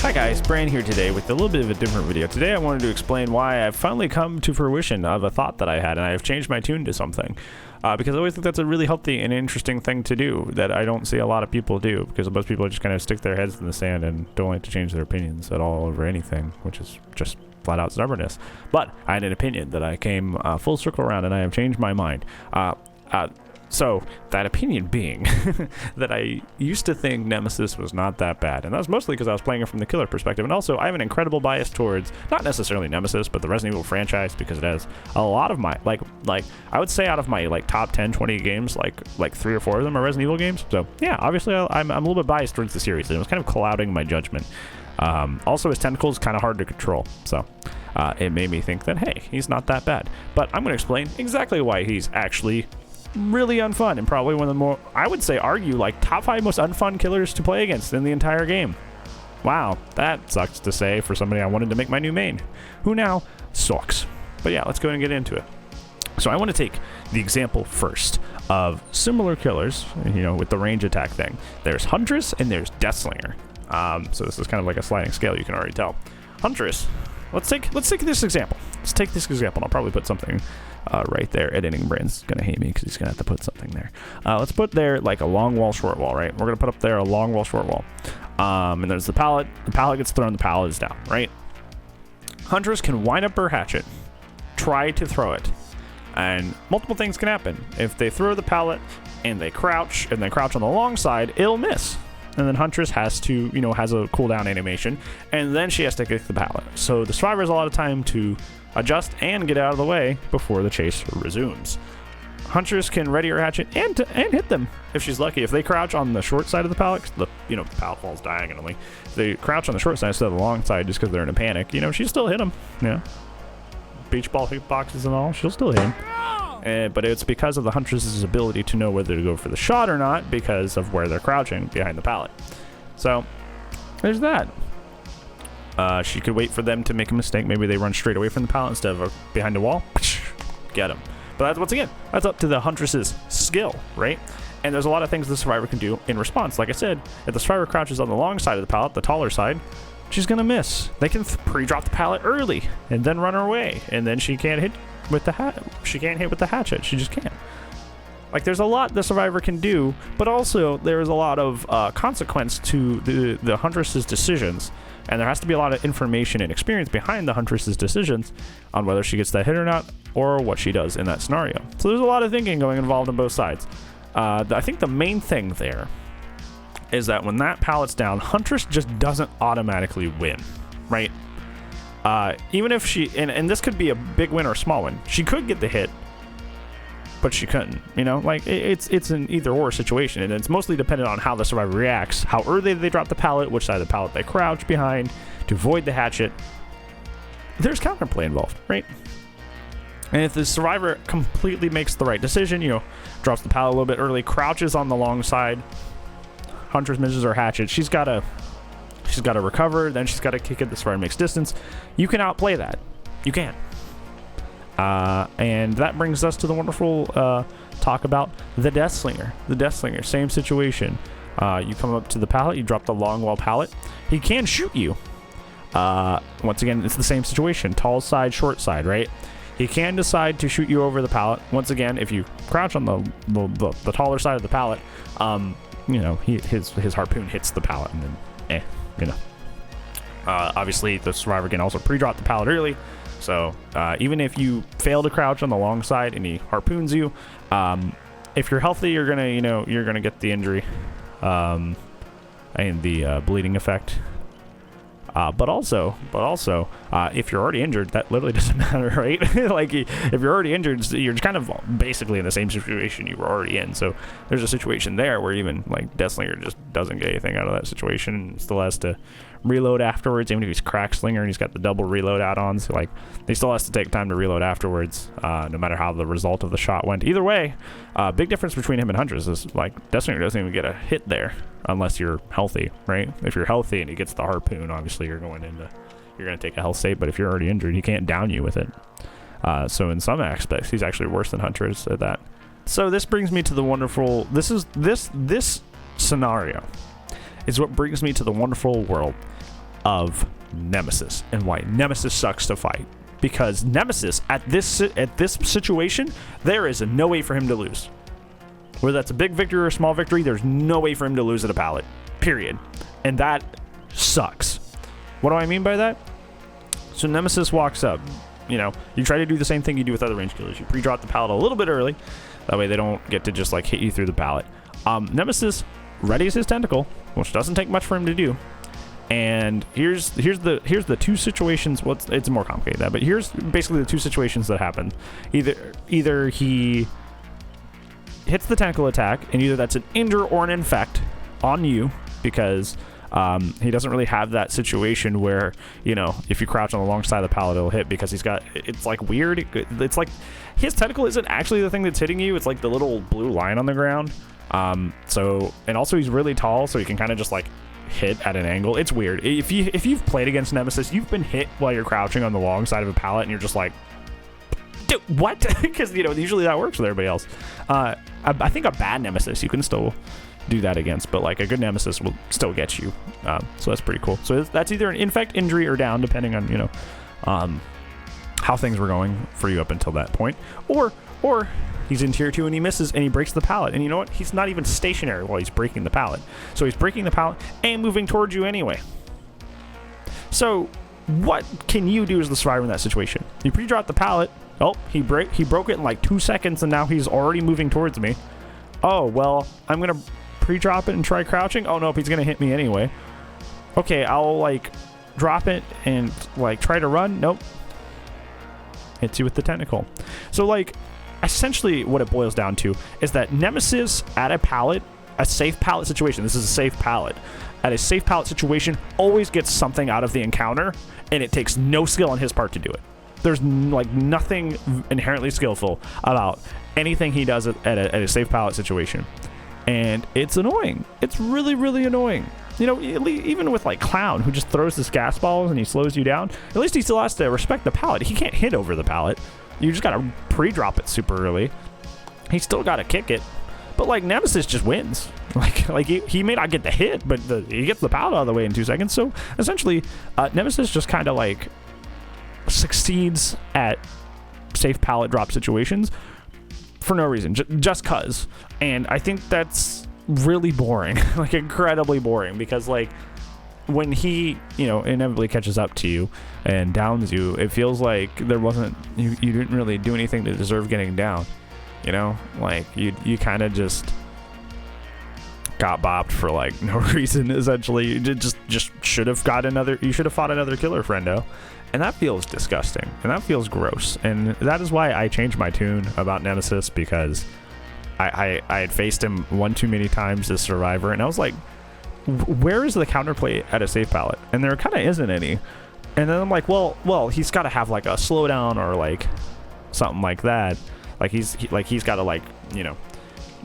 Hi guys, Bran here today with a little bit of a different video. Today I wanted to explain why I've finally come to fruition of a thought that I had, and I have changed my tune to something. Because I always think that's a really healthy and interesting thing to do that I don't see a lot of people do, because most people just kind of stick their heads in the sand and don't like to change their opinions at all over anything, which is just flat out stubbornness. But I had an opinion that I came full circle around, and I have changed my mind. So, that opinion being that I used to think Nemesis was not that bad, and that was mostly because I was playing it from the killer perspective, and also I have an incredible bias towards, not necessarily Nemesis, but the Resident Evil franchise, because it has a lot of my, like I would say out of my, top 10, 20 games, like 3 or 4 of them are Resident Evil games, so yeah, obviously I'm a little bit biased towards the series, and it was kind of clouding my judgment. Also, his tentacles kind of hard to control, so it made me think that, hey, he's not that bad, but I'm going to explain exactly why he's actually really unfun, and probably one of the more, I would say, argue top 5 most unfun killers to play against in the entire game. Wow, that sucks to say for somebody I wanted to make my new main, who now sucks. But yeah, let's go ahead and get into it. So I want to take the example first of similar killers, with the range attack thing. There's Huntress and there's Deathslinger. So this is kind of like a sliding scale, you can already tell. Huntress, let's take this example. Let's take this example, and I'll probably put something right there. Editing Brand's gonna hate me because he's gonna have to put something there. Let's put there a long wall, short wall, right? We're gonna put up there a long wall, short wall. And there's the pallet. The pallet gets thrown, the pallet is down, right? Huntress can wind up her hatchet, try to throw it, and multiple things can happen. If they throw the pallet and they crouch on the long side, it'll miss. And then Huntress has to, has a cooldown animation, and then she has to kick the pallet. So the survivor has a lot of time to adjust and get out of the way before the chase resumes. Huntress can ready her hatchet and hit them if she's lucky. If they crouch on the short side of the pallet, the pallet falls diagonally. If they crouch on the short side instead of the long side just because they're in a panic, she'll still hit them. Beach ball hitboxes and all, she'll still hit them. But it's because of the Huntress's ability to know whether to go for the shot or not because of where they're crouching behind the pallet. So there's that. She could wait for them to make a mistake. Maybe they run straight away from the pallet instead of behind the wall. Get them. But that's up to the Huntress's skill, right? And there's a lot of things the survivor can do in response. Like I said, if the survivor crouches on the long side of the pallet, the taller side, she's gonna miss. They can pre-drop the pallet early and then run her away, and then she can't hit with the She can't hit with the hatchet. She just can't. There's a lot the survivor can do, but also there's a lot of consequence to the Huntress's decisions. And there has to be a lot of information and experience behind the Huntress's decisions on whether she gets that hit or not, or what she does in that scenario. So there's a lot of thinking involved on both sides. I think the main thing there is that when that pallet's down, Huntress just doesn't automatically win, right? Even if she, and this could be a big win or a small win, she could get the hit, but she couldn't, it's an either or situation, and it's mostly dependent on how the survivor reacts, how early they drop the pallet, which side of the pallet they crouch behind to avoid the hatchet. There's counterplay involved, right? And if the survivor completely makes the right decision, drops the pallet a little bit early, crouches on the long side, Huntress misses her hatchet, she's got to recover, then she's got to kick it, the survivor makes distance. You can outplay that. You can. And that brings us to the wonderful talk about the Deathslinger. The Deathslinger, same situation. You come up to the pallet, you drop the long wall pallet. He can shoot you. Once again, it's the same situation. Tall side, short side, right? He can decide to shoot you over the pallet. Once again, if you crouch on the taller side of the pallet, his harpoon hits the pallet, and then, obviously, the survivor can also pre-drop the pallet early. So even if you fail to crouch on the long side and he harpoons you, if you're healthy, you're gonna get the injury and the bleeding effect. But also, if you're already injured, that literally doesn't matter, right? If you're already injured, you're kind of basically in the same situation you were already in. So there's a situation there where even Deathslinger just doesn't get anything out of that situation and still has to reload afterwards. Even if he's Crackslinger and he's got the double reload add-ons, he still has to take time to reload afterwards, no matter how the result of the shot went. Either way, big difference between him and Huntress is Deathslinger doesn't even get a hit there unless you're healthy, right? If you're healthy and he gets the harpoon, obviously you're going to take a health save, but if you're already injured, he can't down you with it. So in some aspects, he's actually worse than Huntress at that. So this brings me to the wonderful, this scenario is what brings me to the wonderful world of Nemesis and why Nemesis sucks to fight. Because Nemesis, at this situation, there is no way for him to lose. Whether that's a big victory or a small victory, there's no way for him to lose at a pallet. Period. And that sucks. What do I mean by that? So Nemesis walks up. You know, you try to do the same thing you do with other range killers. You pre-drop the pallet a little bit early. That way they don't get to just like hit you through the pallet. Nemesis readies his tentacle, which doesn't take much for him to do. And here's the two situations. Well, it's more complicated than that, but here's basically the two situations that happen. Either he hits the tentacle attack, and either that's an injure or an infect on you, because he doesn't really have that situation where, you know, if you crouch on the long side of the pallet, it'll hit, because it's like weird. It's like his tentacle isn't actually the thing that's hitting you. It's like the little blue line on the ground. So, and also he's really tall, so he can kind of just like hit at an angle. It's weird. If you've played against Nemesis, you've been hit while you're crouching on the long side of a pallet, and you're just like, dude, what? Because, you know, usually that works with everybody else. I think a bad Nemesis you can still do that against, but like a good Nemesis will still get you. So that's pretty cool. So that's either an infect, injury, or down, depending on, you know, how things were going for you up until that point. Or he's in tier 2 and he misses and he breaks the pallet. And you know what? He's not even stationary while he's breaking the pallet. So he's breaking the pallet and moving towards you anyway. So what can you do as the survivor in that situation? You pre-drop the pallet. Oh, he broke it in like 2 seconds, and now he's already moving towards me. Oh, well, I'm going to pre-drop it and try crouching. Oh, nope, he's going to hit me anyway. Okay, I'll like drop it and like try to run. Nope. Hits you with the tentacle. So like, essentially what it boils down to is that Nemesis at a pallet, a safe pallet situation, this is a safe pallet, at a safe pallet situation always gets something out of the encounter, and it takes no skill on his part to do it. There's like nothing inherently skillful about anything he does at a safe pallet situation. And it's annoying. It's really, really annoying. You know, even with like Clown, who just throws his gas balls and he slows you down, at least he still has to respect the pallet. He can't hit over the pallet. You just got to pre-drop it super early. He's still got to kick it. But like Nemesis just wins. Like he may not get the hit, but he gets the pallet out of the way in 2 seconds. So essentially, Nemesis just kind of like succeeds at safe pallet drop situations for no reason, just cuz. And I think that's really boring, like incredibly boring, because like when he, you know, inevitably catches up to you and downs you, it feels like there wasn't, you didn't really do anything to deserve getting down, you know, like you kind of just got bopped for like no reason. Essentially, you just should have fought another killer friendo. And that feels disgusting, and that feels gross, and that is why I changed my tune about Nemesis, because I had faced him one too many times as survivor, and I was like, where is the counterplay at a safe pallet? And there kind of isn't any. And then I'm like, well, he's got to have like a slowdown or like something like that. Like he's got to like, you know,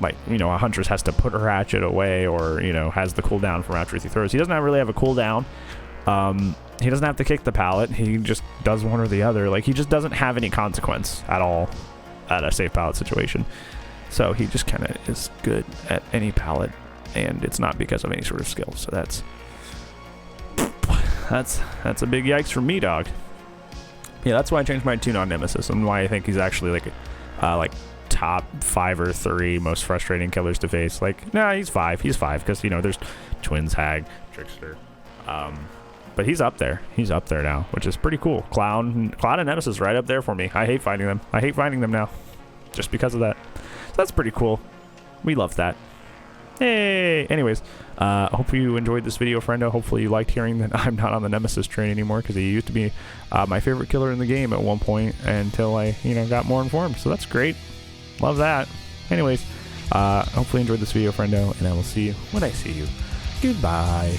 a Huntress has to put her hatchet away, or, you know, has the cooldown from after he throws. He doesn't really have a cooldown. He doesn't have to kick the pallet. He just does one or the other. Like, he just doesn't have any consequence at all at a safe pallet situation. So he just kind of is good at any pallet, and it's not because of any sort of skill. So that's a big yikes for me, dog. Yeah, that's why I changed my tune on Nemesis, and why I think he's actually like top 5 or 3 most frustrating killers to face. Like, nah, he's 5, because, you know, there's Twins, Hag, Trickster, but he's up there now, which is pretty cool. Clown and Nemesis right up there for me. I hate fighting them now, just because of that. So that's pretty cool. We love that. Hey, anyways, hope you enjoyed this video, friendo. Hopefully you liked hearing that I'm not on the Nemesis train anymore, because he used to be my favorite killer in the game at one point, until I, you know, got more informed. So that's great. Love that. Anyways, hopefully you enjoyed this video, friendo, and I will see you when I see you. Goodbye.